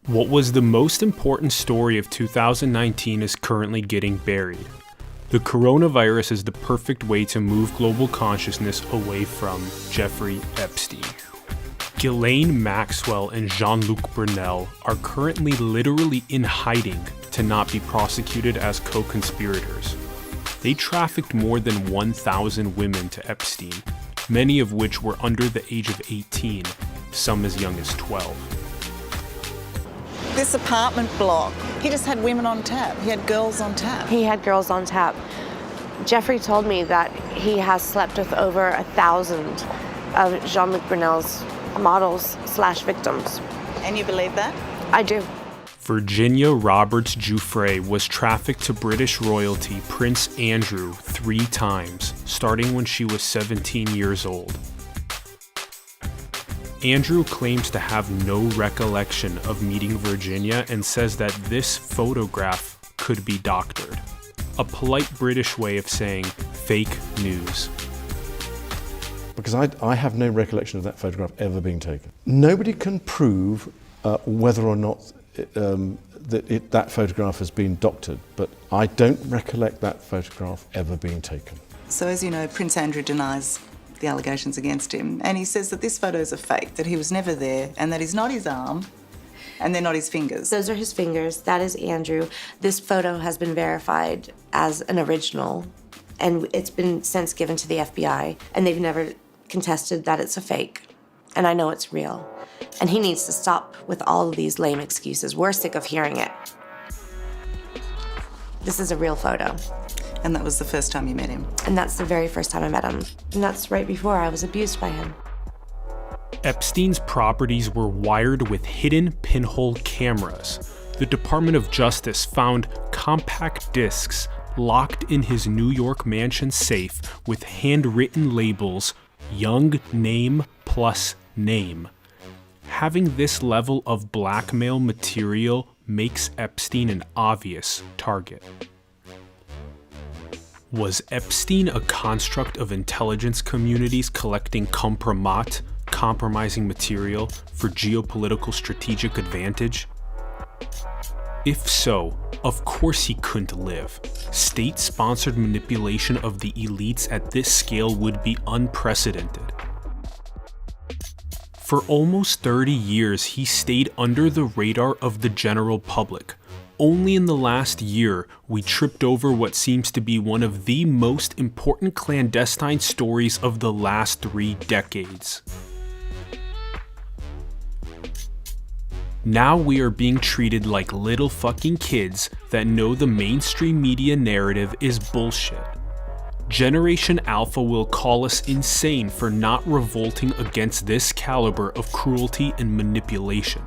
What was the most important story of 2019 is currently getting buried. The coronavirus is the perfect way to move global consciousness away from Jeffrey Epstein. Ghislaine Maxwell and Jean-Luc Brunel are currently literally in hiding to not be prosecuted as co-conspirators. They trafficked more than 1,000 women to Epstein, many of which were under the age of 18, some as young as 12. This apartment block, he just had women on tap. He had girls on tap. He had girls on tap. Jeffrey told me that he has slept with over 1,000 of Jean-Luc Brunel's models/victims. And you believe that? I do. Virginia Roberts Giuffre was trafficked to British royalty Prince Andrew 3 times, starting when she was 17 years old. Andrew claims to have no recollection of meeting Virginia and says that this photograph could be doctored. A polite British way of saying fake news. Because I have no recollection of that photograph ever being taken. Nobody can prove whether or not that photograph has been doctored, but I don't recollect that photograph ever being taken. So as you know, Prince Andrew denies the allegations against him, and he says that this photo is a fake, that he was never there, and that he's not his arm, and they're not his fingers. Those are his fingers. That is Andrew. This photo has been verified as an original, and it's been since given to the FBI, and they've never contested that it's a fake. And I know it's real. And he needs to stop with all of these lame excuses. We're sick of hearing it. This is a real photo. And that was the first time you met him? And that's the very first time I met him. And that's right before I was abused by him. Epstein's properties were wired with hidden pinhole cameras. The Department of Justice found compact discs locked in his New York mansion safe with handwritten labels, young name plus name. Having this level of blackmail material makes Epstein an obvious target. Was Epstein a construct of intelligence communities collecting compromat, compromising material for geopolitical strategic advantage? If so, of course he couldn't live. State-sponsored manipulation of the elites at this scale would be unprecedented. For almost 30 years, he stayed under the radar of the general public. Only in the last year, we tripped over what seems to be one of the most important clandestine stories of the last 3 decades. Now we are being treated like little fucking kids that know the mainstream media narrative is bullshit. Generation Alpha will call us insane for not revolting against this caliber of cruelty and manipulation.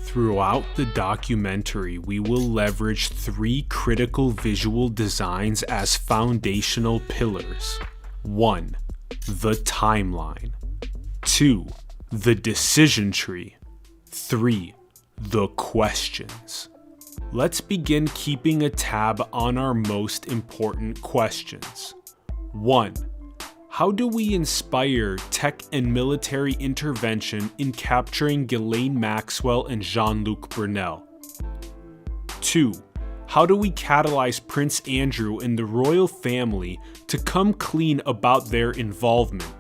Throughout the documentary, we will leverage 3 critical visual designs as foundational pillars. 1. The timeline. 2. The decision tree. 3. The questions. Let's begin keeping a tab on our most important questions. 1. How do we inspire tech and military intervention in capturing Ghislaine Maxwell and Jean-Luc Brunel? 2. How do we catalyze Prince Andrew and the royal family to come clean about their involvement?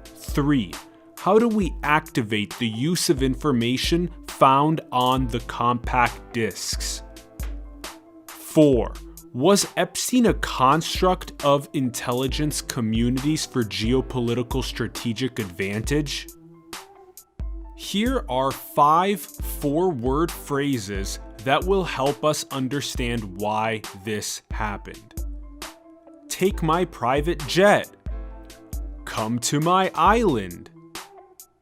3. How do we activate the use of information found on the compact discs? 4. Was Epstein a construct of intelligence communities for geopolitical strategic advantage? Here are 5 4-word phrases that will help us understand why this happened. Take my private jet. Come to my island.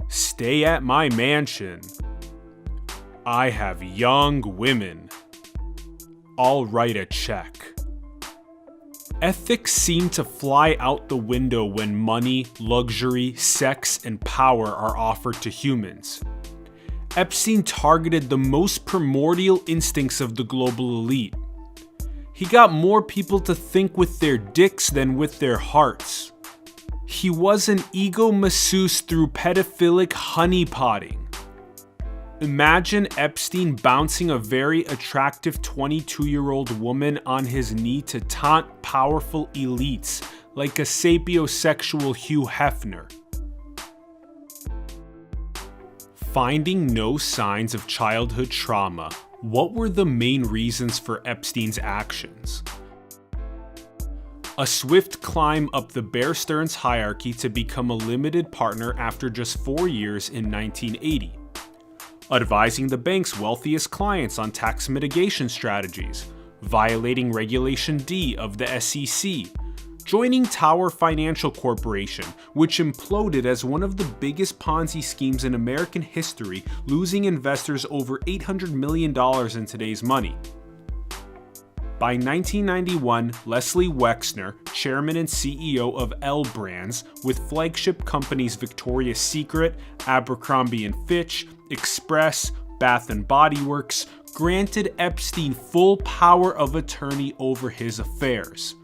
Stay at my mansion. I have young women. I'll write a check. Ethics seem to fly out the window when money, luxury, sex, and power are offered to humans. Epstein targeted the most primordial instincts of the global elite. He got more people to think with their dicks than with their hearts. He was an ego masseuse through pedophilic honeypotting. Imagine Epstein bouncing a very attractive 22-year-old woman on his knee to taunt powerful elites like a sapiosexual Hugh Hefner. Finding no signs of childhood trauma, what were the main reasons for Epstein's actions? A swift climb up the Bear Stearns hierarchy to become a limited partner after just 4 years in 1980. Advising the bank's wealthiest clients on tax mitigation strategies, violating Regulation D of the SEC, joining Tower Financial Corporation, which imploded as one of the biggest Ponzi schemes in American history, losing investors over $800 million in today's money. By 1991, Leslie Wexner, chairman and CEO of L Brands, with flagship companies Victoria's Secret, Abercrombie & Fitch, Express, Bath & Body Works, granted Epstein full power of attorney over his affairs.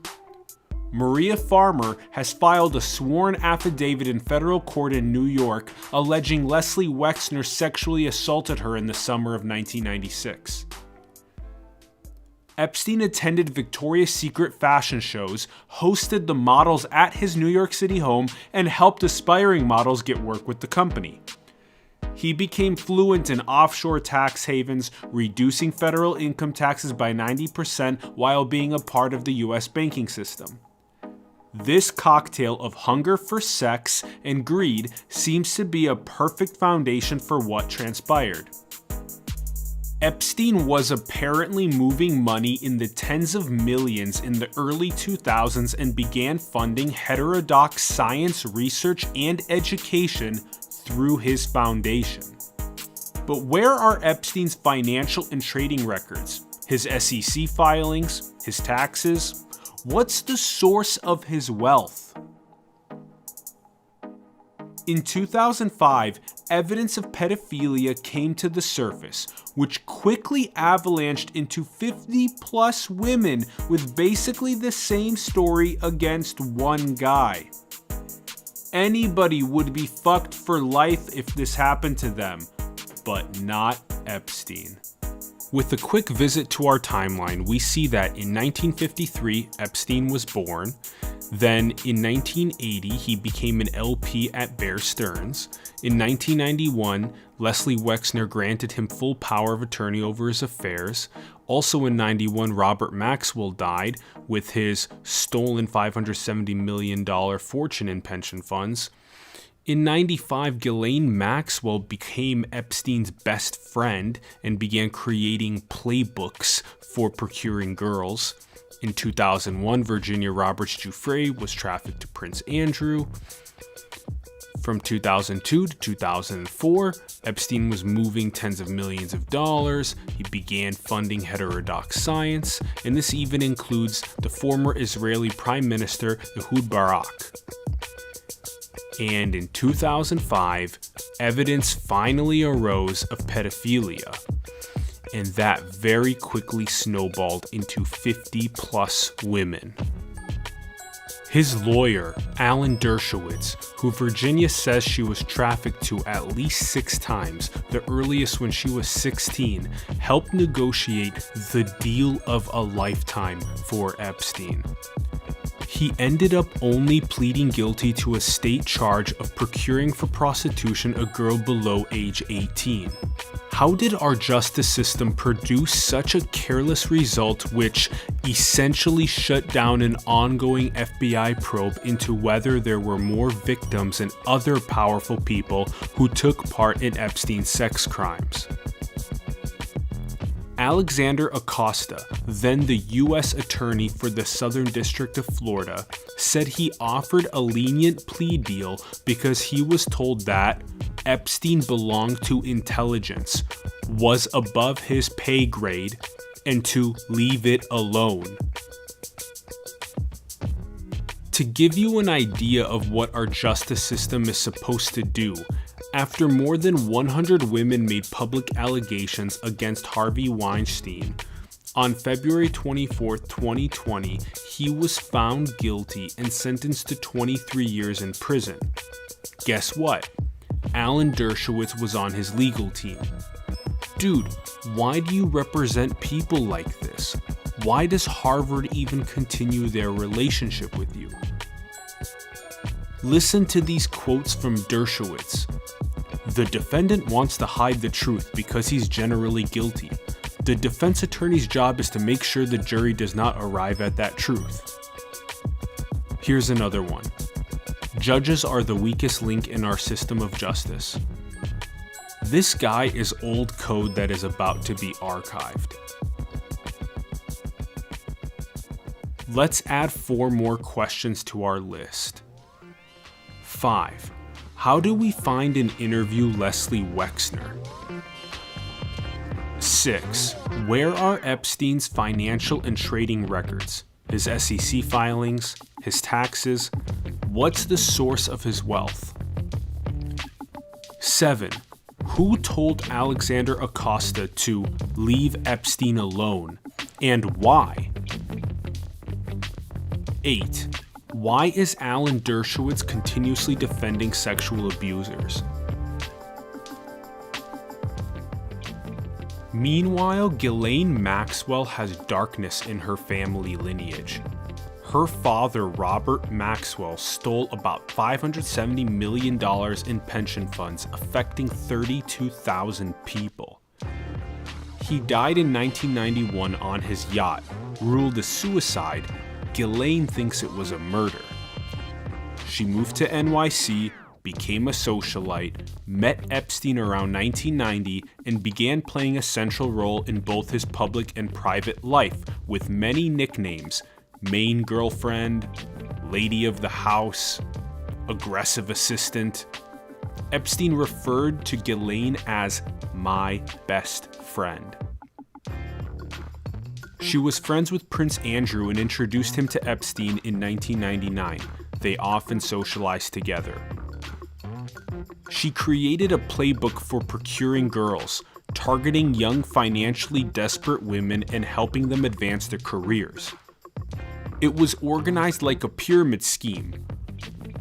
Maria Farmer has filed a sworn affidavit in federal court in New York alleging Leslie Wexner sexually assaulted her in the summer of 1996. Epstein attended Victoria's Secret fashion shows, hosted the models at his New York City home, and helped aspiring models get work with the company. He became fluent in offshore tax havens, reducing federal income taxes by 90% while being a part of the US banking system. This cocktail of hunger for sex and greed seems to be a perfect foundation for what transpired. Epstein was apparently moving money in the tens of millions in the early 2000s and began funding heterodox science research and education through his foundation. But where are Epstein's financial and trading records, his SEC filings, his taxes? What's the source of his wealth? In 2005, evidence of pedophilia came to the surface, which quickly avalanched into 50+ women with basically the same story against one guy. Anybody would be fucked for life if this happened to them, but not Epstein. With a quick visit to our timeline, we see that in 1953, Epstein was born. Then in 1980, he became an LP at Bear Stearns. In 1991, Leslie Wexner granted him full power of attorney over his affairs. Also in 91, Robert Maxwell died with his stolen $570 million fortune in pension funds. In 95, Ghislaine Maxwell became Epstein's best friend and began creating playbooks for procuring girls. In 2001, Virginia Roberts Giuffre was trafficked to Prince Andrew. From 2002 to 2004, Epstein was moving tens of millions of dollars. He began funding heterodox science, and this even includes the former Israeli Prime Minister Ehud Barak. And in 2005, evidence finally arose of pedophilia, and that very quickly snowballed into 50+ women. His lawyer, Alan Dershowitz, who Virginia says she was trafficked to at least 6 times, the earliest when she was 16, helped negotiate the deal of a lifetime for Epstein. He ended up only pleading guilty to a state charge of procuring for prostitution a girl below age 18. How did our justice system produce such a careless result which essentially shut down an ongoing FBI probe into whether there were more victims and other powerful people who took part in Epstein's sex crimes? Alexander Acosta, then the U.S. Attorney for the Southern District of Florida, said he offered a lenient plea deal because he was told that Epstein belonged to intelligence, was above his pay grade, and to leave it alone. To give you an idea of what our justice system is supposed to do, after more than 100 women made public allegations against Harvey Weinstein, on February 24, 2020, he was found guilty and sentenced to 23 years in prison. Guess what? Alan Dershowitz was on his legal team. Dude, why do you represent people like this? Why does Harvard even continue their relationship with you? Listen to these quotes from Dershowitz. The defendant wants to hide the truth because he's generally guilty. The defense attorney's job is to make sure the jury does not arrive at that truth. Here's another one. Judges are the weakest link in our system of justice. This guy is old code that is about to be archived. Let's add 4 more questions to our list. 5. How do we find and interview Leslie Wexner? 6. Where are Epstein's financial and trading records? His SEC filings? His taxes? What's the source of his wealth? 7. Who told Alexander Acosta to leave Epstein alone, and why? 8. Why is Alan Dershowitz continuously defending sexual abusers? Meanwhile, Ghislaine Maxwell has darkness in her family lineage. Her father, Robert Maxwell, stole about $570 million in pension funds, affecting 32,000 people. He died in 1991 on his yacht, ruled a suicide. Ghislaine thinks it was a murder. She moved to NYC, became a socialite, met Epstein around 1990, and began playing a central role in both his public and private life, with many nicknames: main girlfriend, lady of the house, aggressive assistant. Epstein referred to Ghislaine as my best friend. She was friends with Prince Andrew and introduced him to Epstein in 1999. They often socialized together. She created a playbook for procuring girls, targeting young financially desperate women and helping them advance their careers. It was organized like a pyramid scheme.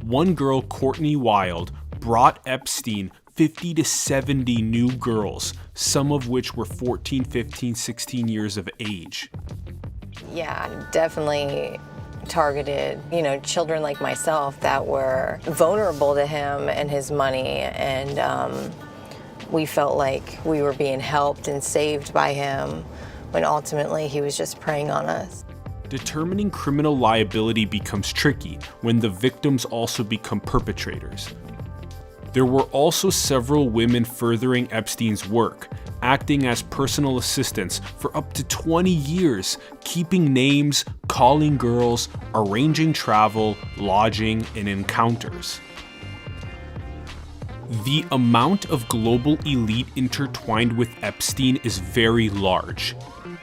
One girl, Courtney Wild, brought Epstein 50 to 70 new girls, some of which were 14, 15, 16 years of age. Yeah, definitely targeted, children like myself that were vulnerable to him and his money, and we felt like we were being helped and saved by him when ultimately he was just preying on us. Determining criminal liability becomes tricky when the victims also become perpetrators. There were also several women furthering Epstein's work, acting as personal assistants for up to 20 years, keeping names, calling girls, arranging travel, lodging, and encounters. The amount of global elite intertwined with Epstein is very large.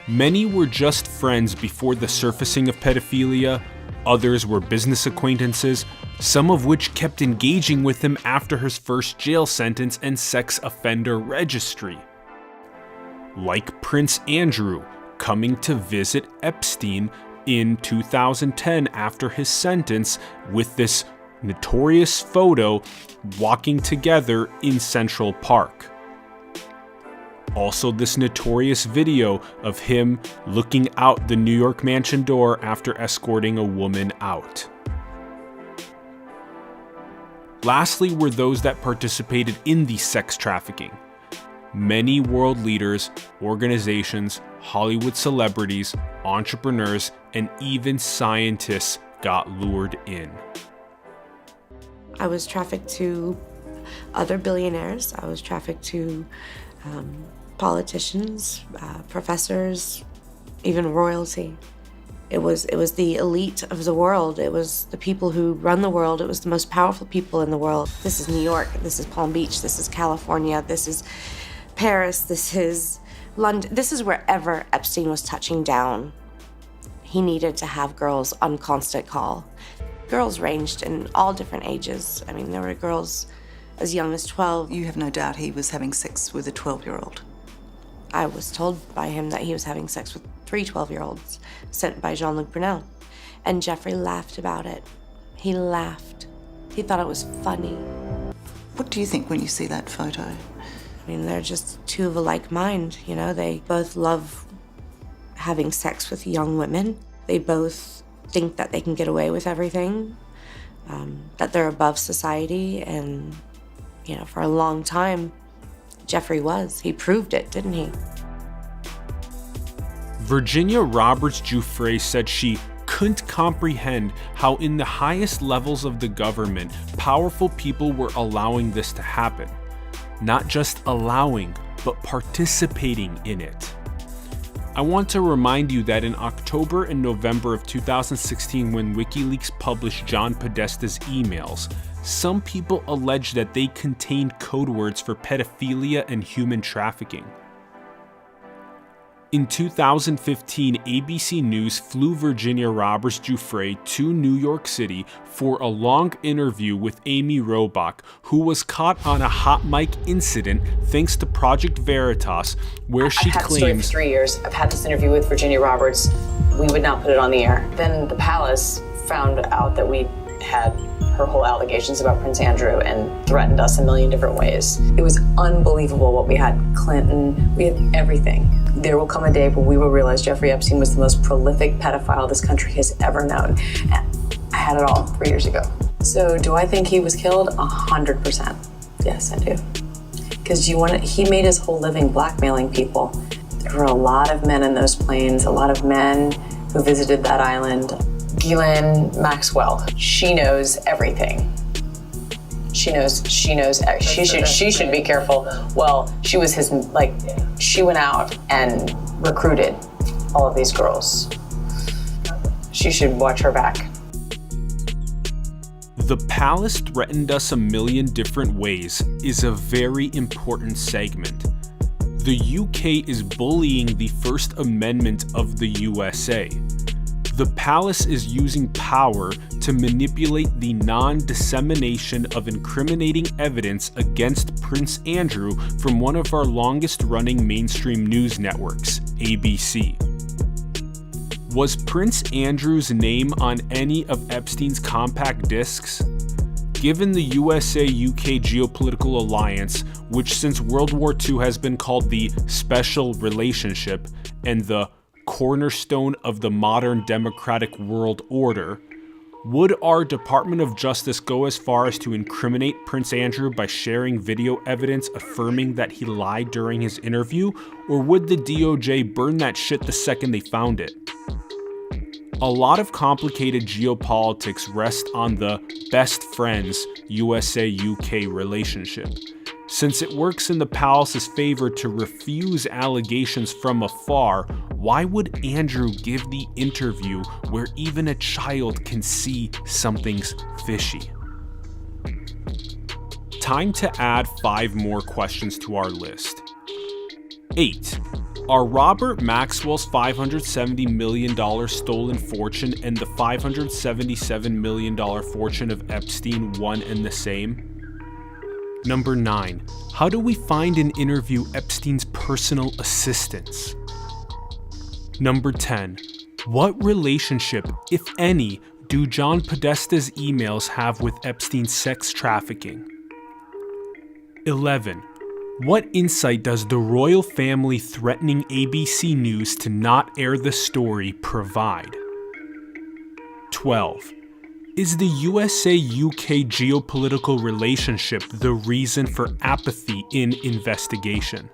Many were just friends before the surfacing of pedophilia, others were business acquaintances, some of which kept engaging with him after his first jail sentence and sex offender registry. Like Prince Andrew, coming to visit Epstein in 2010 after his sentence with this notorious photo walking together in Central Park. Also, this notorious video of him looking out the New York mansion door after escorting a woman out. Lastly were those that participated in the sex trafficking. Many world leaders, organizations, Hollywood celebrities, entrepreneurs, and even scientists got lured in. I was trafficked to other billionaires. I was trafficked to politicians, professors, even royalty. It was the elite of the world. It was the people who run the world. It was the most powerful people in the world. This is New York. This is Palm Beach. This is California. This is Paris. This is London. This is wherever Epstein was touching down. He needed to have girls on constant call. Girls ranged in all different ages. I mean, there were girls as young as 12. You have no doubt he was having sex with a 12-year-old. I was told by him that he was having sex with 3 12-year-olds sent by Jean-Luc Brunel. And Jeffrey laughed about it. He laughed. He thought it was funny. What do you think when you see that photo? I mean, they're just two of a like mind, you know? They both love having sex with young women. They both think that they can get away with everything, that they're above society. And, you know, for a long time, Jeffrey was. He proved it, didn't he? Virginia Roberts Giuffre said she couldn't comprehend how in the highest levels of the government, powerful people were allowing this to happen. Not just allowing, but participating in it. I want to remind you that in October and November of 2016, when WikiLeaks published John Podesta's emails, some people alleged that they contained code words for pedophilia and human trafficking. In 2015, ABC News flew Virginia Roberts Giuffre to New York City for a long interview with Amy Robach, who was caught on a hot mic incident thanks to Project Veritas, where she I've had the story for 3 years. I've had this interview with Virginia Roberts. We would not put it on the air. Then the palace found out that we had her whole allegations about Prince Andrew and threatened us a million different ways. It was unbelievable what we had. Clinton, we had everything. There will come a day when we will realize Jeffrey Epstein was the most prolific pedophile this country has ever known. And I had it all 3 years ago. So do I think he was killed? 100%. Yes, I do. Because he made his whole living blackmailing people. There were a lot of men in those planes, a lot of men who visited that island. Ghislaine Maxwell, she knows everything. She should be careful. Well, she was she went out and recruited all of these girls. She should watch her back. The palace threatened us a million different ways is a very important segment. The UK is bullying the First Amendment of the USA. The palace is using power to manipulate the non-dissemination of incriminating evidence against Prince Andrew from one of our longest-running mainstream news networks, ABC. Was Prince Andrew's name on any of Epstein's compact discs? Given the USA-UK geopolitical alliance, which since World War II has been called the special relationship and the cornerstone of the modern democratic world order, would our Department of Justice go as far as to incriminate Prince Andrew by sharing video evidence affirming that he lied during his interview, or would the DOJ burn that shit the second they found it? A lot of complicated geopolitics rest on the best friends USA-UK relationship. Since it works in the palace's favor to refuse allegations from afar, why would Andrew give the interview where even a child can see something's fishy? Time to add 5 more questions to our list. 8. Are Robert Maxwell's $570 million stolen fortune and the $577 million fortune of Epstein one and the same? Number 9. How do we find and interview Epstein's personal assistants? Number 10. What relationship, if any, do John Podesta's emails have with Epstein's sex trafficking? 11. What insight does the royal family threatening ABC News to not air the story provide? 12. Is the USA-UK geopolitical relationship the reason for apathy in investigation?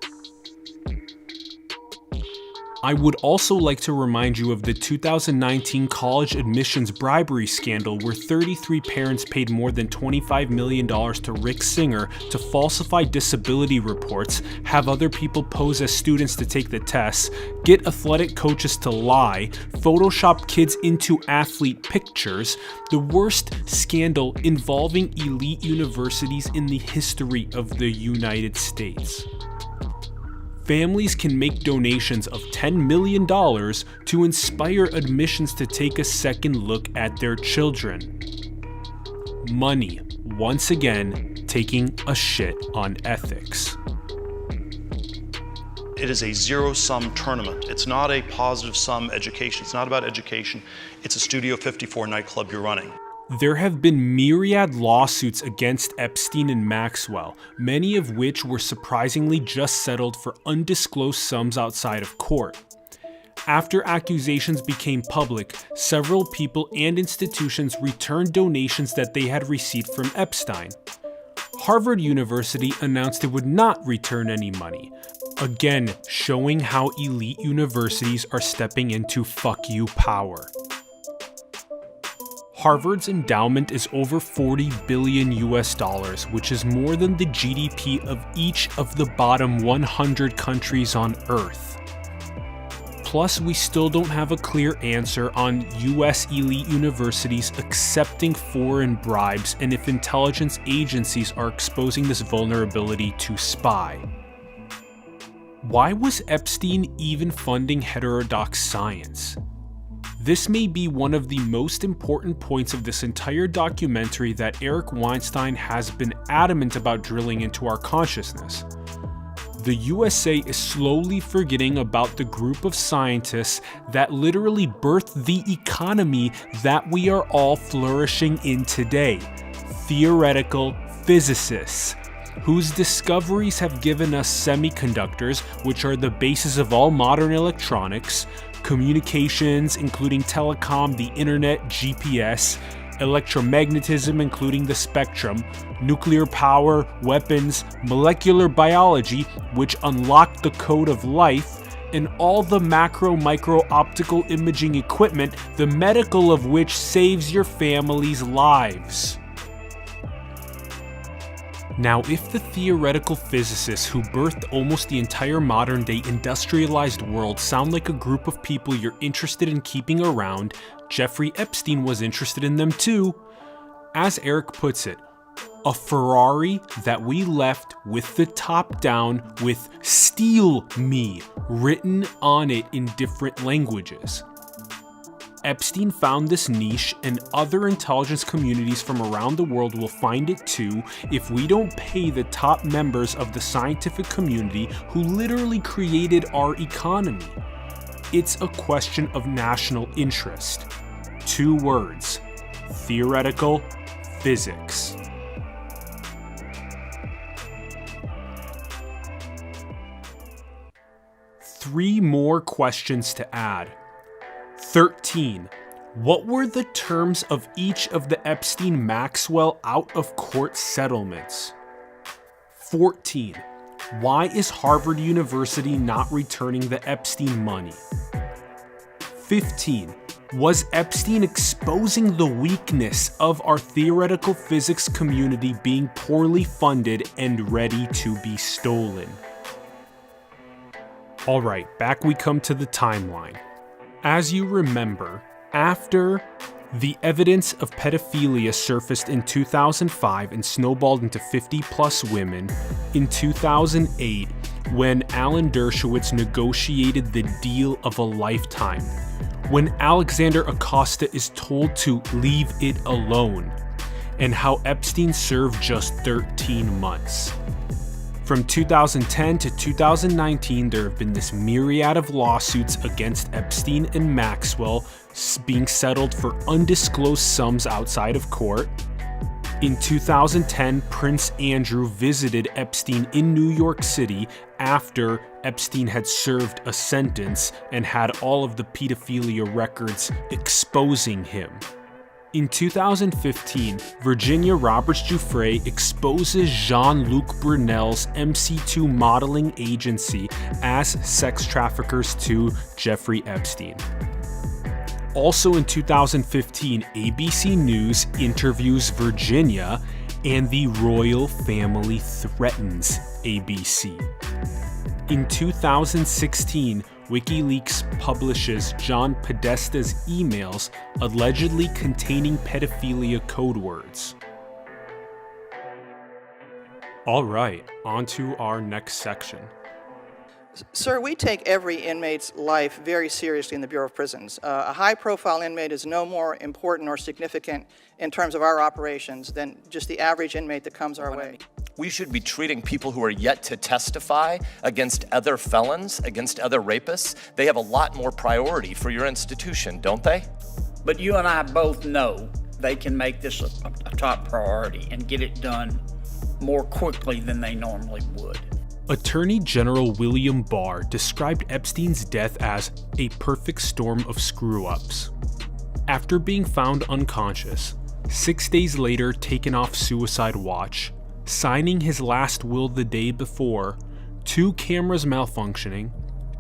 I would also like to remind you of the 2019 college admissions bribery scandal where 33 parents paid more than $25 million to Rick Singer to falsify disability reports, have other people pose as students to take the tests, get athletic coaches to lie, Photoshop kids into athlete pictures, the worst scandal involving elite universities in the history of the United States. Families can make donations of $10 million to inspire admissions to take a second look at their children. Money, once again, taking a shit on ethics. It is a zero-sum tournament. It's not a positive-sum education. It's not about education. It's a Studio 54 nightclub you're running. There have been myriad lawsuits against Epstein and Maxwell, many of which were surprisingly just settled for undisclosed sums outside of court. After accusations became public, several people and institutions returned donations that they had received from Epstein. Harvard University announced it would not return any money, again showing how elite universities are stepping into fuck you power. Harvard's endowment is over $40 billion US, which is more than the GDP of each of the bottom 100 countries on Earth. Plus, we still don't have a clear answer on US elite universities accepting foreign bribes and if intelligence agencies are exposing this vulnerability to spy. Why was Epstein even funding heterodox science? This may be one of the most important points of this entire documentary that Eric Weinstein has been adamant about drilling into our consciousness. The USA is slowly forgetting about the group of scientists that literally birthed the economy that we are all flourishing in today. Theoretical physicists, whose discoveries have given us semiconductors, which are the basis of all modern electronics, communications, including telecom, the internet, GPS, electromagnetism, including the spectrum, nuclear power, weapons, molecular biology, which unlocked the code of life, and all the micro optical imaging equipment, the medical of which saves your family's lives. Now, if the theoretical physicists who birthed almost the entire modern-day industrialized world sound like a group of people you're interested in keeping around, Jeffrey Epstein was interested in them too. As Eric puts it, a Ferrari that we left with the top down with "Steal Me" written on it in different languages. Epstein found this niche, and other intelligence communities from around the world will find it too if we don't pay the top members of the scientific community who literally created our economy. It's a question of national interest. 2 words: theoretical physics. Three more questions to add. 13. What were the terms of each of the Epstein-Maxwell out-of-court settlements? 14. Why is Harvard University not returning the Epstein money? 15. Was Epstein exposing the weakness of our theoretical physics community being poorly funded and ready to be stolen? Alright, back we come to the timeline. As you remember, after the evidence of pedophilia surfaced in 2005 and snowballed into 50-plus women, in 2008, when Alan Dershowitz negotiated the deal of a lifetime, when Alexander Acosta is told to leave it alone, and how Epstein served just 13 months. From 2010 to 2019, there have been this myriad of lawsuits against Epstein and Maxwell being settled for undisclosed sums outside of court. In 2010, Prince Andrew visited Epstein in New York City after Epstein had served a sentence and had all of the pedophilia records exposing him. In 2015, Virginia Roberts Giuffre exposes Jean-Luc Brunel's MC2 modeling agency as sex traffickers to Jeffrey Epstein. Also in 2015, ABC News interviews Virginia and the royal family threatens ABC. In 2016, WikiLeaks publishes John Podesta's emails allegedly containing pedophilia code words. All right, on to our next section. Sir, we take every inmate's life very seriously in the Bureau of Prisons. A high-profile inmate is no more important or significant in terms of our operations than just the average inmate that comes our way. We should be treating people who are yet to testify against other felons, against other rapists. They have a lot more priority for your institution, don't they? But you and I both know they can make this a top priority and get it done more quickly than they normally would. Attorney General William Barr described Epstein's death as a perfect storm of screw-ups. After being found unconscious, 6 days later taken off suicide watch, signing his last will the day before, 2 cameras malfunctioning,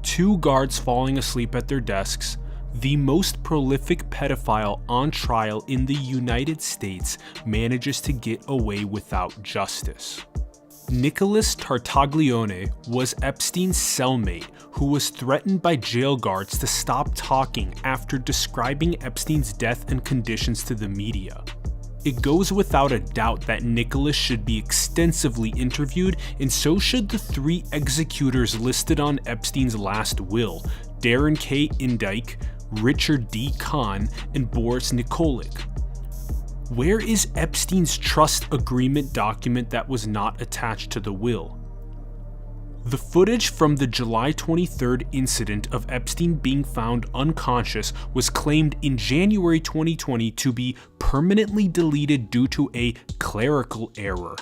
2 guards falling asleep at their desks, the most prolific pedophile on trial in the United States manages to get away without justice. Nicholas Tartaglione was Epstein's cellmate who was threatened by jail guards to stop talking after describing Epstein's death and conditions to the media. It goes without a doubt that Nicholas should be extensively interviewed, and so should the 3 executors listed on Epstein's last will, Darren K. Indike, Richard D. Kahn, and Boris Nikolic. Where is Epstein's trust agreement document that was not attached to the will? The footage from the July 23rd incident of Epstein being found unconscious was claimed in January 2020 to be permanently deleted due to a clerical error.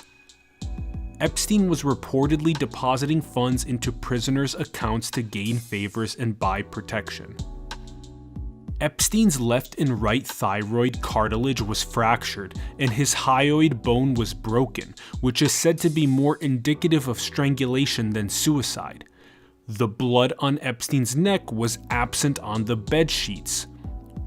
Epstein was reportedly depositing funds into prisoners' accounts to gain favors and buy protection. Epstein's left and right thyroid cartilage was fractured, and his hyoid bone was broken, which is said to be more indicative of strangulation than suicide. The blood on Epstein's neck was absent on the bed sheets.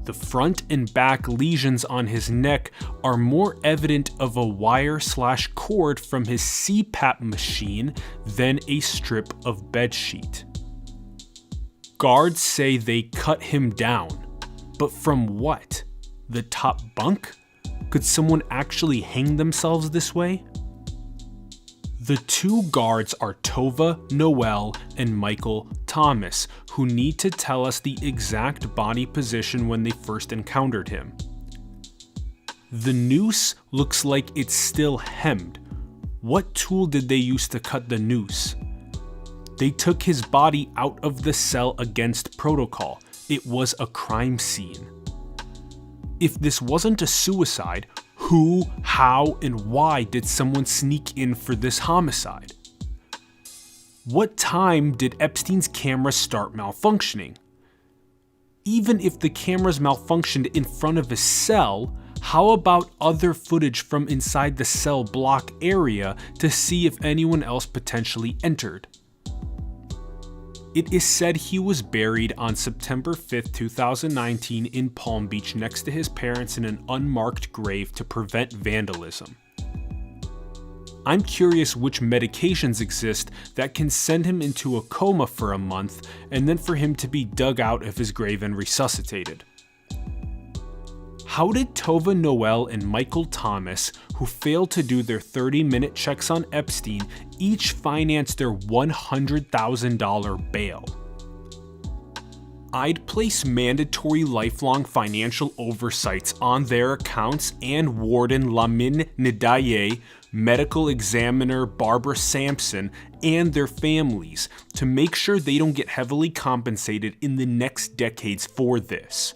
The front and back lesions on his neck are more evident of a wire/cord from his CPAP machine than a strip of bedsheet. Guards say they cut him down. But from what? The top bunk? Could someone actually hang themselves this way? The 2 guards are Tova Noel and Michael Thomas, who need to tell us the exact body position when they first encountered him. The noose looks like it's still hemmed. What tool did they use to cut the noose? They took his body out of the cell against protocol. It was a crime scene. If this wasn't a suicide, who, how, and why did someone sneak in for this homicide? What time did Epstein's camera start malfunctioning? Even if the cameras malfunctioned in front of his cell, how about other footage from inside the cell block area to see if anyone else potentially entered? It is said he was buried on September 5, 2019 in Palm Beach next to his parents in an unmarked grave to prevent vandalism. I'm curious which medications exist that can send him into a coma for a month and then for him to be dug out of his grave and resuscitated. How did Tova Noel and Michael Thomas, who failed to do their 30-minute checks on Epstein, each finance their $100,000 bail? I'd place mandatory lifelong financial oversights on their accounts and Warden Lamin Ndiaye, medical examiner Barbara Sampson, and their families to make sure they don't get heavily compensated in the next decades for this.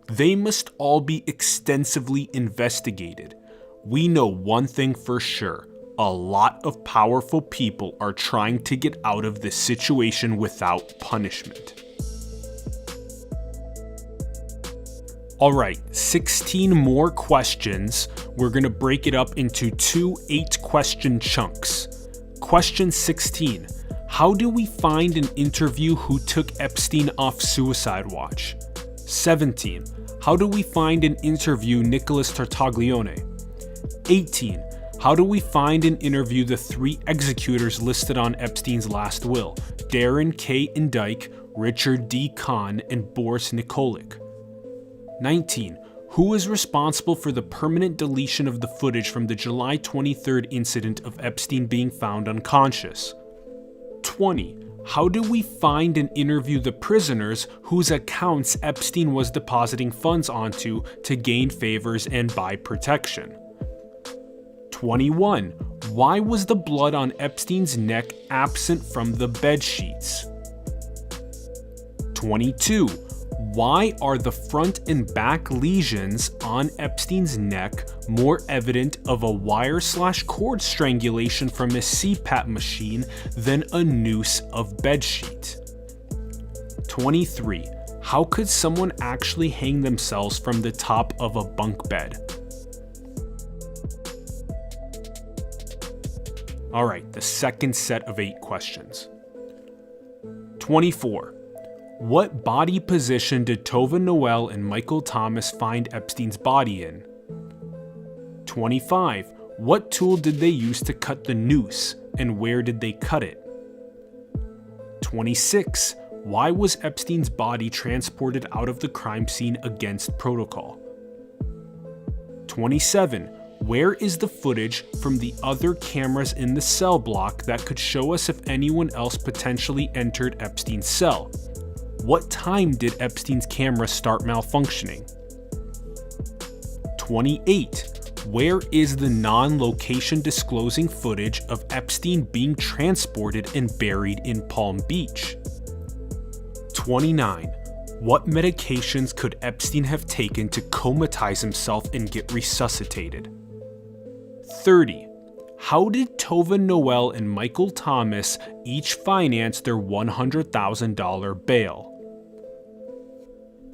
They must all be extensively investigated. We know one thing for sure. A lot of powerful people are trying to get out of this situation without punishment. Alright, 16 more questions. We're going to break it up into 2 8-question chunks. Question 16. How do we find an interview who took Epstein off suicide watch? 17. How do we find and interview Nicholas Tartaglione? 18. How do we find and interview the 3 executors listed on Epstein's last will? Darren K. Indike, Richard D. Kahn, and Boris Nikolic. 19. Who is responsible for the permanent deletion of the footage from the July 23rd incident of Epstein being found unconscious? 20. How do we find and interview the prisoners whose accounts Epstein was depositing funds onto to gain favors and buy protection? 21. Why was the blood on Epstein's neck absent from the bed sheets? 22. Why are the front and back lesions on Epstein's neck more evident of a wire/cord strangulation from his CPAP machine than a noose of bedsheet? 23. How could someone actually hang themselves from the top of a bunk bed? Alright, the second set of 8 questions. 24. What body position did Tova Noel and Michael Thomas find Epstein's body in? 25. What tool did they use to cut the noose, and where did they cut it? 26. Why was Epstein's body transported out of the crime scene against protocol? 27. Where is the footage from the other cameras in the cell block that could show us if anyone else potentially entered Epstein's cell? What time did Epstein's camera start malfunctioning? 28. Where is the non-location disclosing footage of Epstein being transported and buried in Palm Beach? 29. What medications could Epstein have taken to comatize himself and get resuscitated? 30. How did Tova Noel and Michael Thomas each finance their $100,000 bail?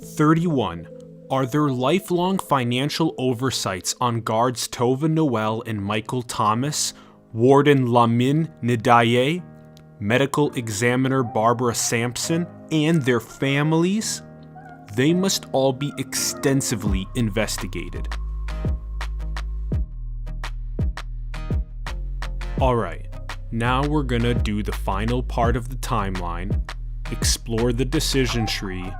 31. Are there lifelong financial oversights on guards Tova Noel and Michael Thomas, Warden Lamin Nidaye, Medical Examiner Barbara Sampson, and their families? They must all be extensively investigated. Alright, now we're gonna do the final part of the timeline, explore the decision tree,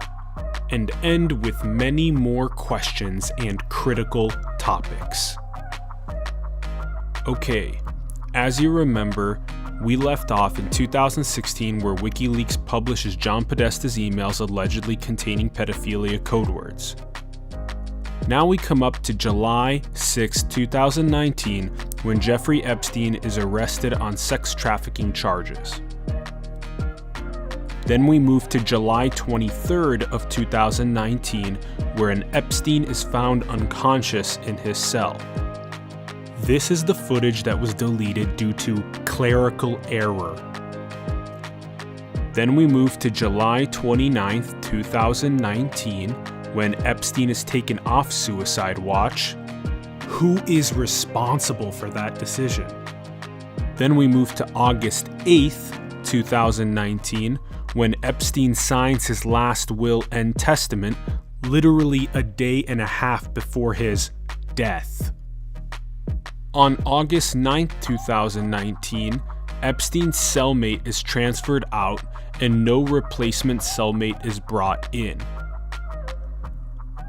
and end with many more questions and critical topics. Okay, as you remember, we left off in 2016 where WikiLeaks publishes John Podesta's emails allegedly containing pedophilia code words. Now we come up to July 6, 2019, when Jeffrey Epstein is arrested on sex trafficking charges. Then we move to July 23rd of 2019, where an Epstein is found unconscious in his cell. This is the footage that was deleted due to clerical error. Then we move to July 29th, 2019, when Epstein is taken off suicide watch. Who is responsible for that decision? Then we move to August 8th, 2019, when Epstein signs his last will and testament, literally a day and a half before his death. On August 9th, 2019, Epstein's cellmate is transferred out and no replacement cellmate is brought in.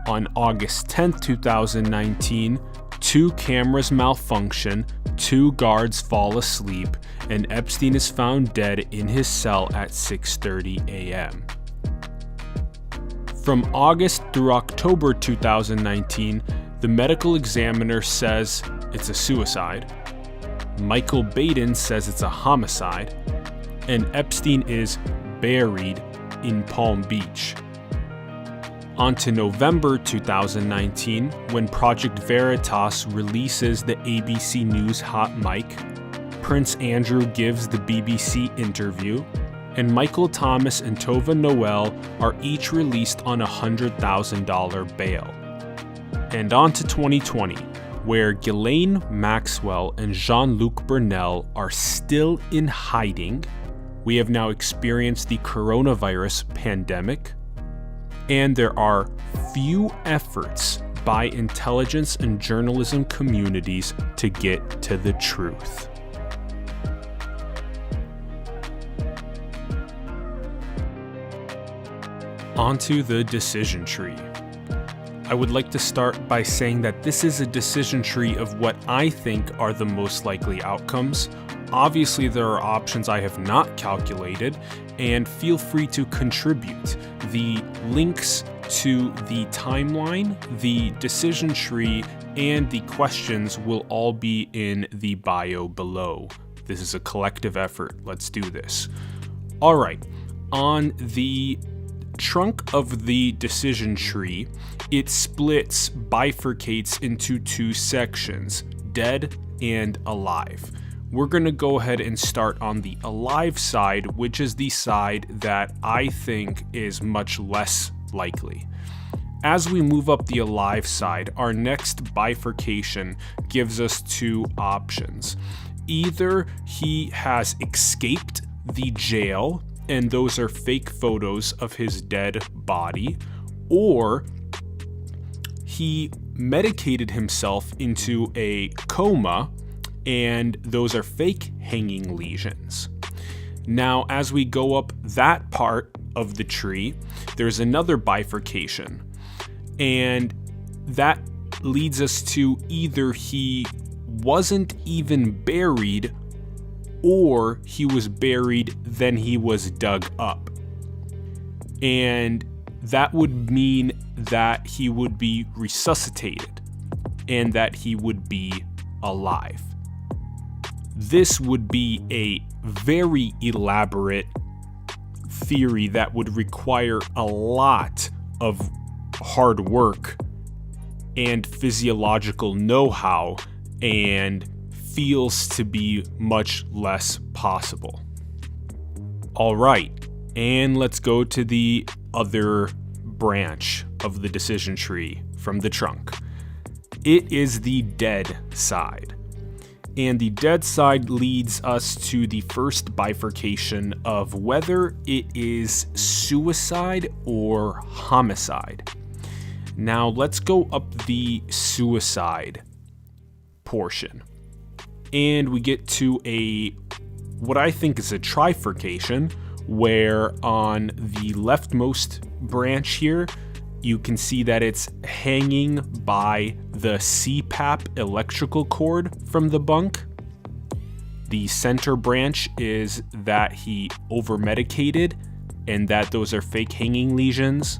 On August 10th, 2019, 2 cameras malfunction, 2 guards fall asleep, and Epstein is found dead in his cell at 6:30 a.m. From August through October 2019, the medical examiner says it's a suicide, Michael Baden says it's a homicide, and Epstein is buried in Palm Beach. On to November 2019, when Project Veritas releases the ABC News Hot Mic, Prince Andrew gives the BBC interview, and Michael Thomas and Tova Noel are each released on $100,000 bail. And on to 2020, where Ghislaine Maxwell and Jean-Luc Brunel are still in hiding. We have now experienced the coronavirus pandemic, and there are few efforts by intelligence and journalism communities to get to the truth. Onto the decision tree. I would like to start by saying that this is a decision tree of what I think are the most likely outcomes. Obviously, there are options I have not calculated, and feel free to contribute. The links to the timeline, the decision tree, and the questions will all be in the bio below. This is a collective effort. Let's do this. All right, on the trunk of the decision tree, it bifurcates into two sections, dead and alive. We're going to go ahead and start on the alive side, which is the side that I think is much less likely. As we move up the alive side, our next bifurcation gives us two options. Either he has escaped the jail, and those are fake photos of his dead body, or he medicated himself into a coma, and those are fake hanging lesions. Now, as we go up that part of the tree, there's another bifurcation, and that leads us to either he wasn't even buried, or he was buried, then he was dug up. And that would mean that he would be resuscitated and that he would be alive. This would be a very elaborate theory that would require a lot of hard work and physiological know-how, and feels to be much less possible. All right, and let's go to the other branch of the decision tree from the trunk. It is the dead side. And the dead side leads us to the first bifurcation of whether it is suicide or homicide. Now let's go up the suicide portion. And we get to what I think is a trifurcation, where on the leftmost branch here, you can see that it's hanging by the CPAP electrical cord from the bunk. The center branch is that he over-medicated and that those are fake hanging lesions.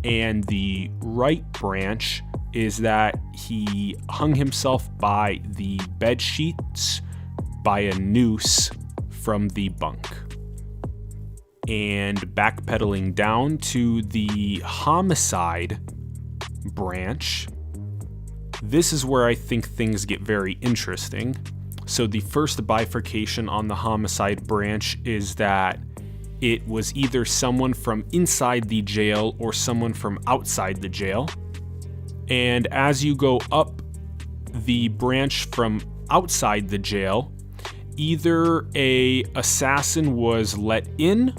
And the right branch is that he hung himself by the bed sheets by a noose from the bunk. And backpedaling down to the homicide branch, this is where I think things get very interesting. So the first bifurcation on the homicide branch is that it was either someone from inside the jail or someone from outside the jail. And as you go up the branch from outside the jail, either a assassin was let in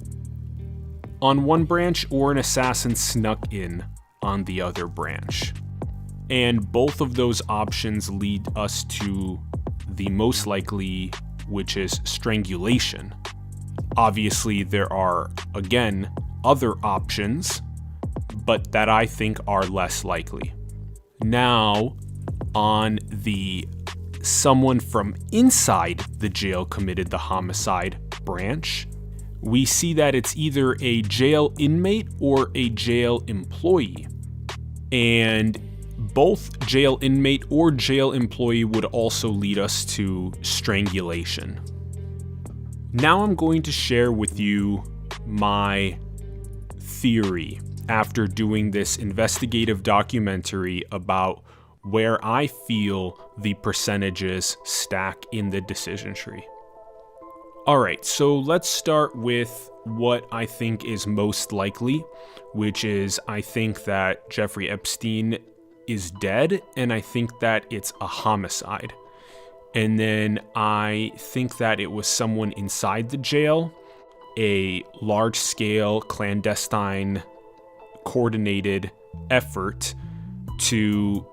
on one branch or an assassin snuck in on the other branch. And both of those options lead us to the most likely, which is strangulation. Obviously, there are, again, other options, but that I think are less likely. Now, on the someone from inside the jail committed the homicide branch, we see that it's either a jail inmate or a jail employee. And both jail inmate or jail employee would also lead us to strangulation. Now I'm going to share with you my theory after doing this investigative documentary about where I feel the percentages stack in the decision tree. All right, so let's start with what I think is most likely, which is I think that Jeffrey Epstein is dead, and I think that it's a homicide. And then I think that it was someone inside the jail, a large-scale, clandestine, coordinated effort to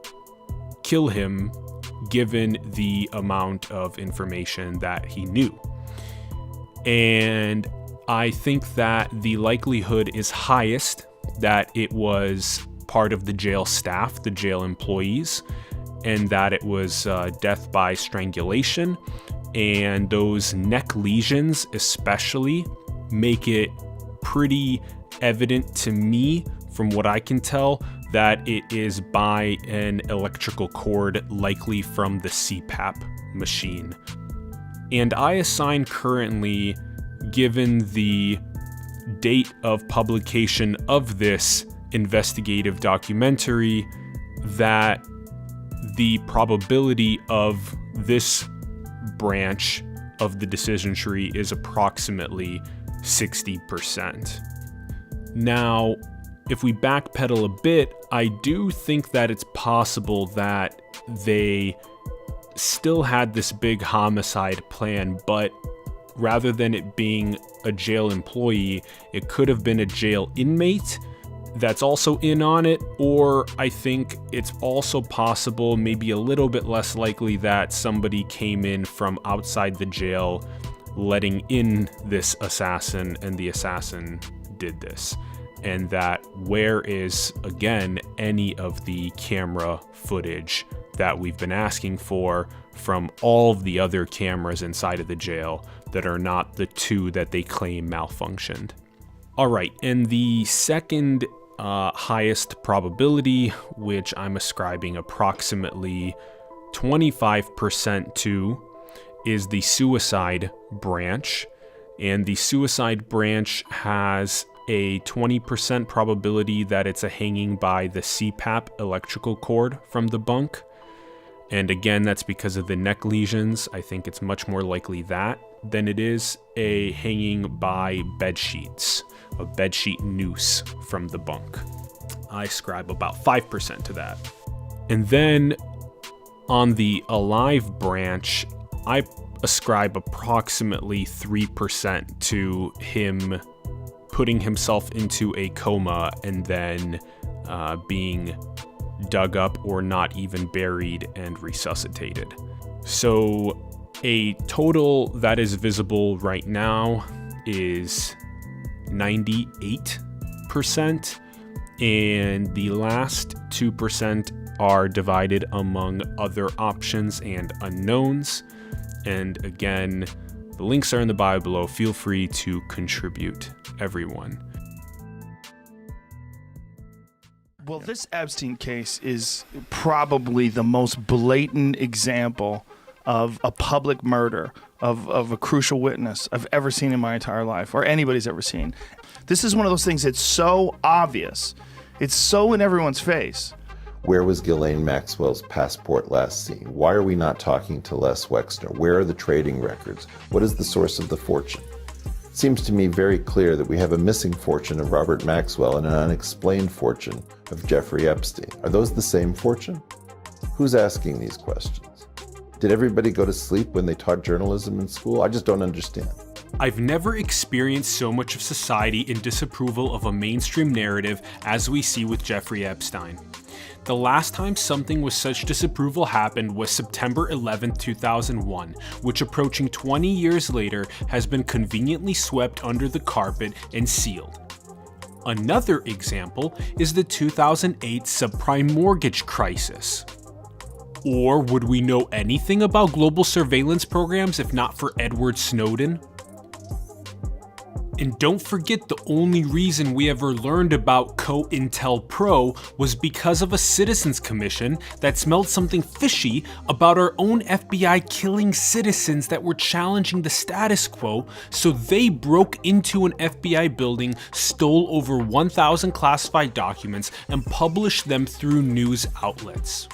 kill him, given the amount of information that he knew. And I think that the likelihood is highest that it was part of the jail staff, the jail employees, and that it was death by strangulation. And those neck lesions especially make it pretty evident to me, from what I can tell, that it is by an electrical cord, likely from the CPAP machine. And I assign currently, given the date of publication of this investigative documentary that the probability of this branch of the decision tree is approximately 60%. Now, if we backpedal a bit, I do think that it's possible that they still had this big homicide plan, but rather than it being a jail employee, it could have been a jail inmate that's also in on it, or I think it's also possible, maybe a little bit less likely, that somebody came in from outside the jail letting in this assassin, and the assassin did this. And that where is, again, any of the camera footage that we've been asking for from all of the other cameras inside of the jail that are not the two that they claim malfunctioned. All right, and the second highest probability, which I'm ascribing approximately 25% to, is the suicide branch. And the suicide branch has a 20% probability that it's a hanging by the CPAP electrical cord from the bunk. And again, that's because of the neck lesions. I think it's much more likely that than it is a hanging by bed sheets, a bedsheet noose from the bunk. I ascribe about 5% to that. And then on the alive branch, I ascribe approximately 3% to him putting himself into a coma and then being dug up or not even buried and resuscitated. So a total that is visible right now is 98%, and the last 2% are divided among other options and unknowns. And again, the links are in the bio below. Feel free to contribute, everyone. Well, this Epstein case is probably the most blatant example of a public murder of a crucial witness I've ever seen in my entire life, or anybody's ever seen. This is one of those things that's so obvious. It's so in everyone's face. Where was Ghislaine Maxwell's passport last seen? Why are we not talking to Les Wexner? Where are the trading records? What is the source of the fortune? It seems to me very clear that we have a missing fortune of Robert Maxwell and an unexplained fortune of Jeffrey Epstein. Are those the same fortune? Who's asking these questions? Did everybody go to sleep when they taught journalism in school? I just don't understand. I've never experienced so much of society in disapproval of a mainstream narrative as we see with Jeffrey Epstein. The last time something with such disapproval happened was September 11, 2001, which approaching 20 years later has been conveniently swept under the carpet and sealed. Another example is the 2008 subprime mortgage crisis. Or would we know anything about global surveillance programs if not for Edward Snowden? And don't forget, the only reason we ever learned about COINTELPRO was because of a citizens commission that smelled something fishy about our own FBI killing citizens that were challenging the status quo, so they broke into an FBI building, stole over 1,000 classified documents, and published them through news outlets.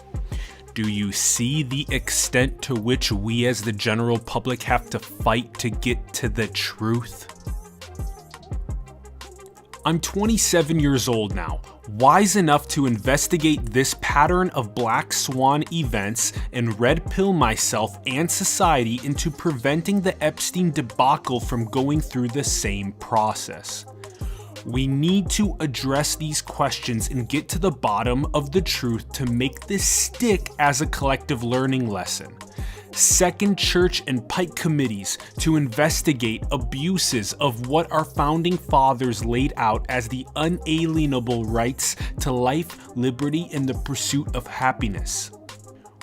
Do you see the extent to which we as the general public have to fight to get to the truth? I'm 27 years old now, wise enough to investigate this pattern of black swan events and red pill myself and society into preventing the Epstein debacle from going through the same process. We need to address these questions and get to the bottom of the truth to make this stick as a collective learning lesson. Second Church and Pike committees to investigate abuses of what our founding fathers laid out as the unalienable rights to life, liberty, and the pursuit of happiness.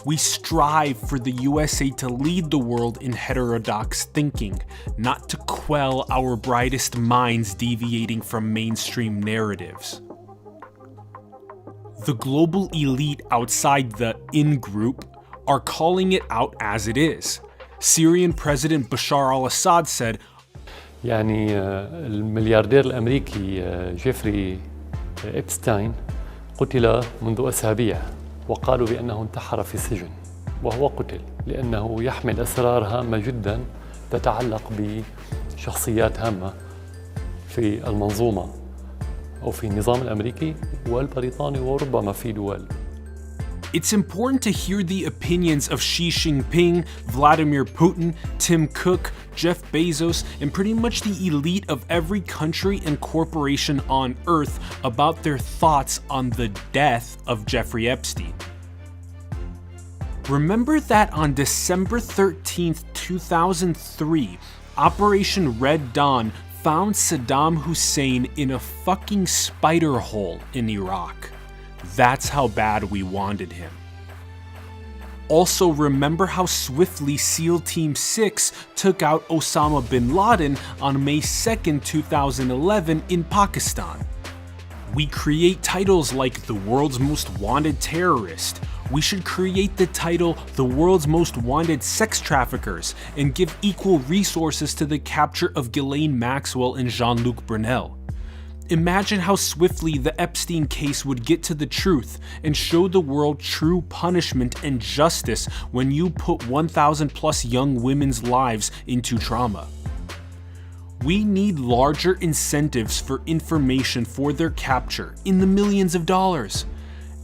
We strive for the USA to lead the world in heterodox thinking, not to quell our brightest minds deviating from mainstream narratives. The global elite outside the in-group are calling it out as it is. Syrian President Bashar al-Assad said, يعني الملياردير الأمريكي جيفري إبستاين قتل منذ أسابيع وقالوا بأنه انتحر في السجن، وهو قتل لأنه يحمل أسرار هامة جدا تتعلق بشخصيات هامة في المنظومة أو في النظام الأمريكي والبريطاني وربما في دول. It's important to hear the opinions of Xi Jinping, Vladimir Putin, Tim Cook, Jeff Bezos, and pretty much the elite of every country and corporation on Earth about their thoughts on the death of Jeffrey Epstein. Remember that on December 13th, 2003, Operation Red Dawn found Saddam Hussein in a fucking spider hole in Iraq. That's how bad we wanted him. Also, remember how swiftly SEAL Team 6 took out Osama bin Laden on May 2nd, 2011 in Pakistan. We create titles like the world's most wanted terrorist. We should create the title the world's most wanted sex traffickers and give equal resources to the capture of Ghislaine Maxwell and Jean-Luc Brunel. Imagine how swiftly the Epstein case would get to the truth and show the world true punishment and justice when you put 1,000 plus young women's lives into trauma. We need larger incentives for information for their capture in the millions of dollars.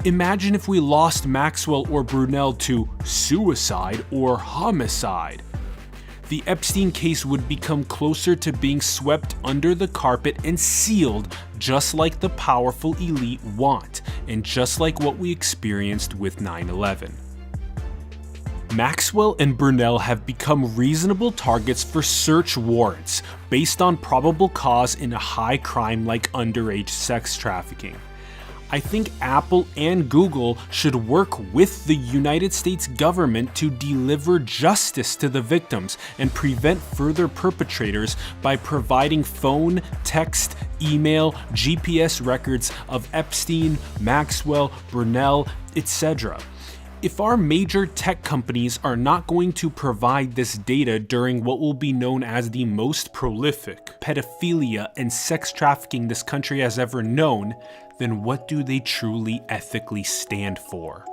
Imagine if we lost Maxwell or Brunel to suicide or homicide. The Epstein case would become closer to being swept under the carpet and sealed, just like the powerful elite want, and just like what we experienced with 9/11. Maxwell and Brunel have become reasonable targets for search warrants based on probable cause in a high crime like underage sex trafficking. I think Apple and Google should work with the United States government to deliver justice to the victims and prevent further perpetrators by providing phone, text, email, GPS records of Epstein, Maxwell, Brunel, etc. If our major tech companies are not going to provide this data during what will be known as the most prolific pedophilia and sex trafficking this country has ever known, then what do they truly ethically stand for?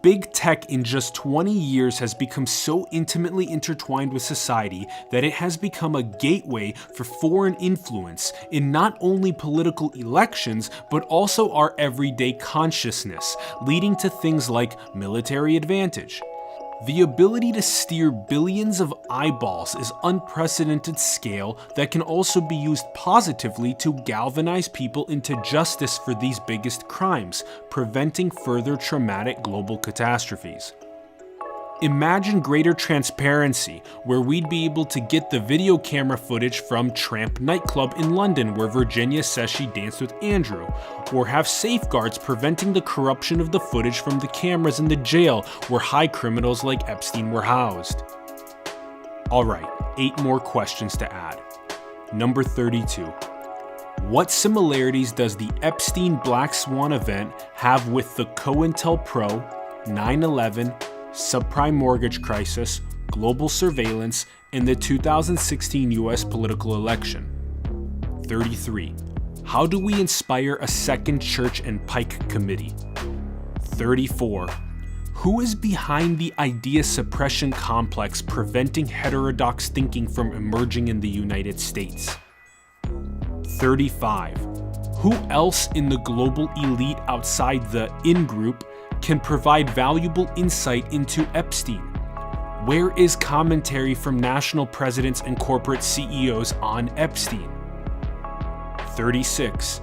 Big tech in just 20 years has become so intimately intertwined with society that it has become a gateway for foreign influence in not only political elections, but also our everyday consciousness, leading to things like military advantage. The ability to steer billions of eyeballs is unprecedented scale that can also be used positively to galvanize people into justice for these biggest crimes, preventing further traumatic global catastrophes. Imagine greater transparency, where we'd be able to get the video camera footage from Tramp nightclub in London where Virginia says she danced with Andrew, or have safeguards preventing the corruption of the footage from the cameras in the jail where high criminals like Epstein were housed. Alright, 8 more questions to add. Number 32. What similarities does the Epstein Black Swan event have with the COINTELPRO, 9/11, subprime mortgage crisis, global surveillance, and the 2016 US political election? 33. How do we inspire a second Church and Pike committee? 34. Who is behind the idea suppression complex preventing heterodox thinking from emerging in the United States? 35. Who else in the global elite outside the in-group can provide valuable insight into Epstein? Where is commentary from national presidents and corporate CEOs on Epstein? 36.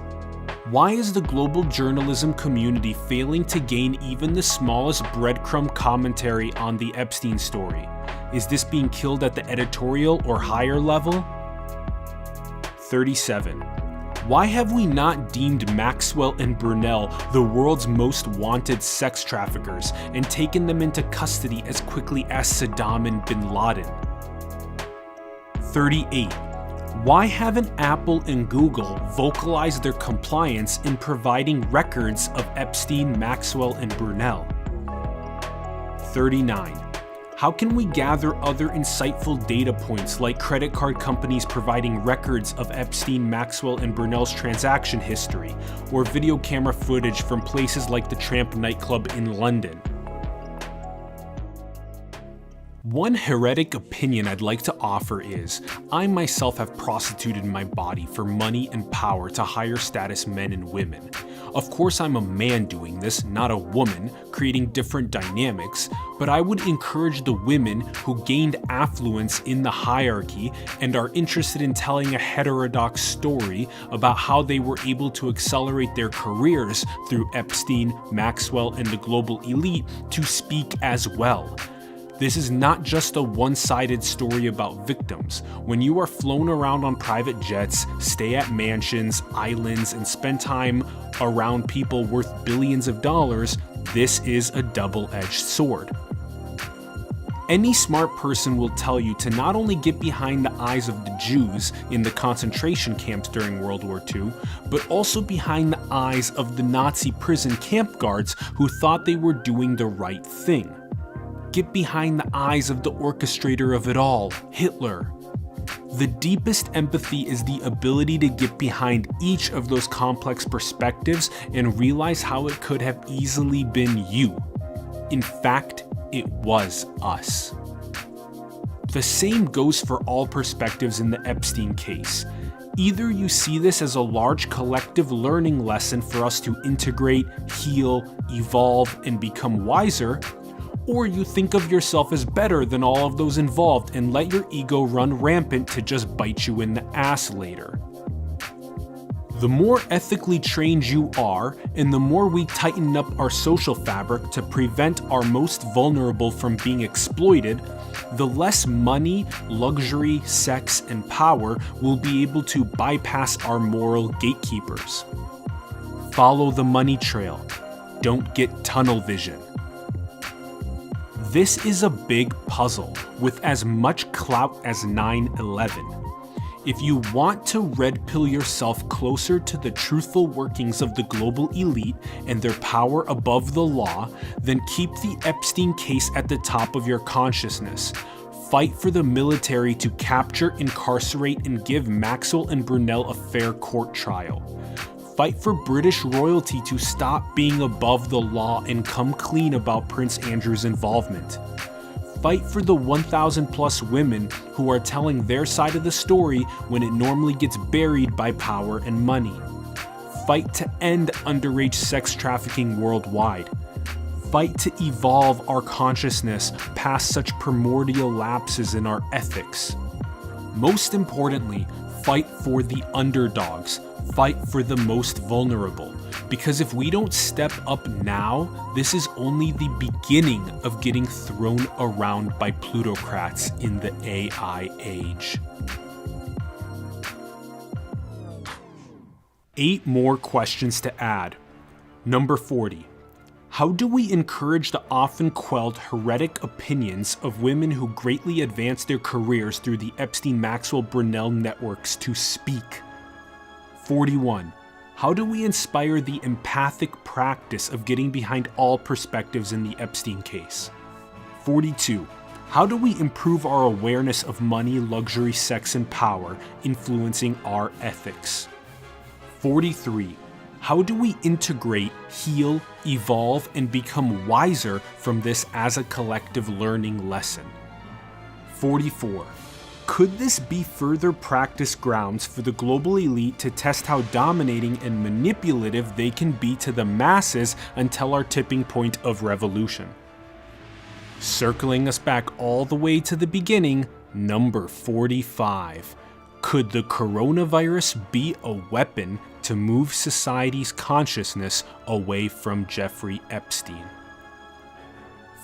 Why is the global journalism community failing to gain even the smallest breadcrumb commentary on the Epstein story? Is this being killed at the editorial or higher level? 37. Why have we not deemed Maxwell and Brunel the world's most wanted sex traffickers and taken them into custody as quickly as Saddam and bin Laden? 38. Why haven't Apple and Google vocalized their compliance in providing records of Epstein, Maxwell, and Brunel? 39. How can we gather other insightful data points like credit card companies providing records of Epstein, Maxwell, and Brunel's transaction history, or video camera footage from places like the Tramp nightclub in London? One heretic opinion I'd like to offer is, I myself have prostituted my body for money and power to higher status men and women. Of course I'm a man doing this, not a woman, creating different dynamics, but I would encourage the women who gained affluence in the hierarchy and are interested in telling a heterodox story about how they were able to accelerate their careers through Epstein, Maxwell, and the global elite to speak as well. This is not just a one-sided story about victims. When you are flown around on private jets, stay at mansions, islands, and spend time around people worth billions of dollars, this is a double-edged sword. Any smart person will tell you to not only get behind the eyes of the Jews in the concentration camps during World War II, but also behind the eyes of the Nazi prison camp guards who thought they were doing the right thing. Get behind the eyes of the orchestrator of it all, Hitler. The deepest empathy is the ability to get behind each of those complex perspectives and realize how it could have easily been you. In fact, it was us. The same goes for all perspectives in the Epstein case. Either you see this as a large collective learning lesson for us to integrate, heal, evolve, and become wiser, or you think of yourself as better than all of those involved and let your ego run rampant to just bite you in the ass later. The more ethically trained you are, and the more we tighten up our social fabric to prevent our most vulnerable from being exploited, the less money, luxury, sex, and power will be able to bypass our moral gatekeepers. Follow the money trail. Don't get tunnel vision. This is a big puzzle with as much clout as 9/11. If you want to red pill yourself closer to the truthful workings of the global elite and their power above the law, then keep the Epstein case at the top of your consciousness. Fight for the military to capture, incarcerate, and give Maxwell and Brunel a fair court trial. Fight for British royalty to stop being above the law and come clean about Prince Andrew's involvement. Fight for the 1,000 plus women who are telling their side of the story when it normally gets buried by power and money. Fight to end underage sex trafficking worldwide. Fight to evolve our consciousness past such primordial lapses in our ethics. Most importantly, fight for the underdogs. Fight for the most vulnerable. Because if we don't step up now, this is only the beginning of getting thrown around by plutocrats in the AI age. 8 more questions to add. Number 40. How do we encourage the often quelled heretic opinions of women who greatly advance their careers through the Epstein-Maxwell-Brunel networks to speak? 41. How do we inspire the empathic practice of getting behind all perspectives in the Epstein case? 42. How do we improve our awareness of money, luxury, sex, and power influencing our ethics? 43. How do we integrate, heal, evolve, and become wiser from this as a collective learning lesson? 44. Could this be further practice grounds for the global elite to test how dominating and manipulative they can be to the masses until our tipping point of revolution? Circling us back all the way to the beginning, number 45. Could the coronavirus be a weapon to move society's consciousness away from Jeffrey Epstein?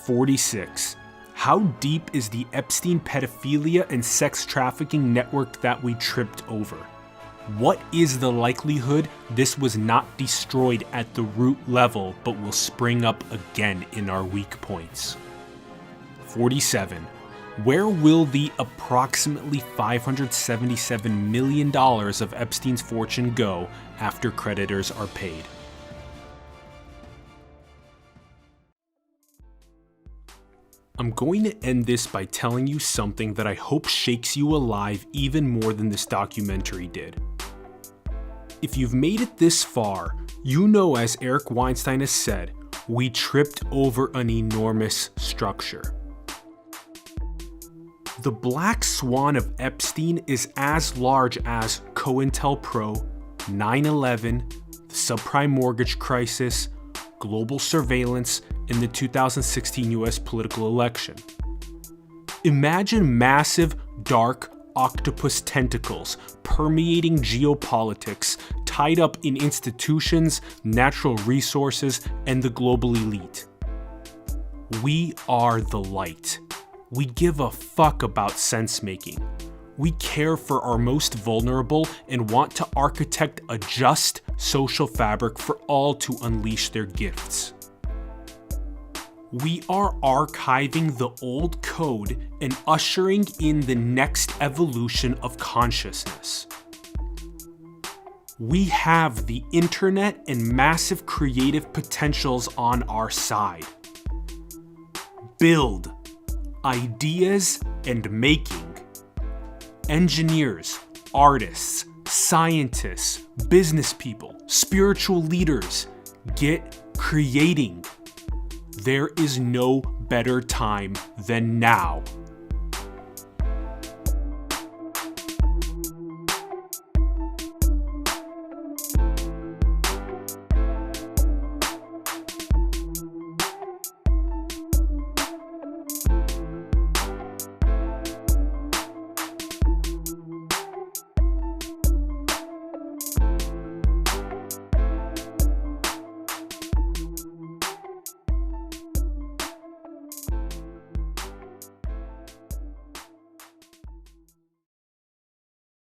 46. How deep is the Epstein pedophilia and sex trafficking network that we tripped over? What is the likelihood this was not destroyed at the root level but will spring up again in our weak points? 47. Where will the approximately $577 million of Epstein's fortune go after creditors are paid? I'm going to end this by telling you something that I hope shakes you alive even more than this documentary did. If you've made it this far, you know, as Eric Weinstein has said, we tripped over an enormous structure. The black swan of Epstein is as large as COINTELPRO, 9/11, the subprime mortgage crisis, global surveillance, and the 2016 US political election. Imagine massive, dark octopus tentacles permeating geopolitics, tied up in institutions, natural resources, and the global elite. We are the light. We give a fuck about sense-making. We care for our most vulnerable and want to architect a just social fabric for all to unleash their gifts. We are archiving the old code and ushering in the next evolution of consciousness. We have the internet and massive creative potentials on our side. Build, ideas, and making. Engineers, artists, scientists, business people, spiritual leaders, get creating. There is no better time than now.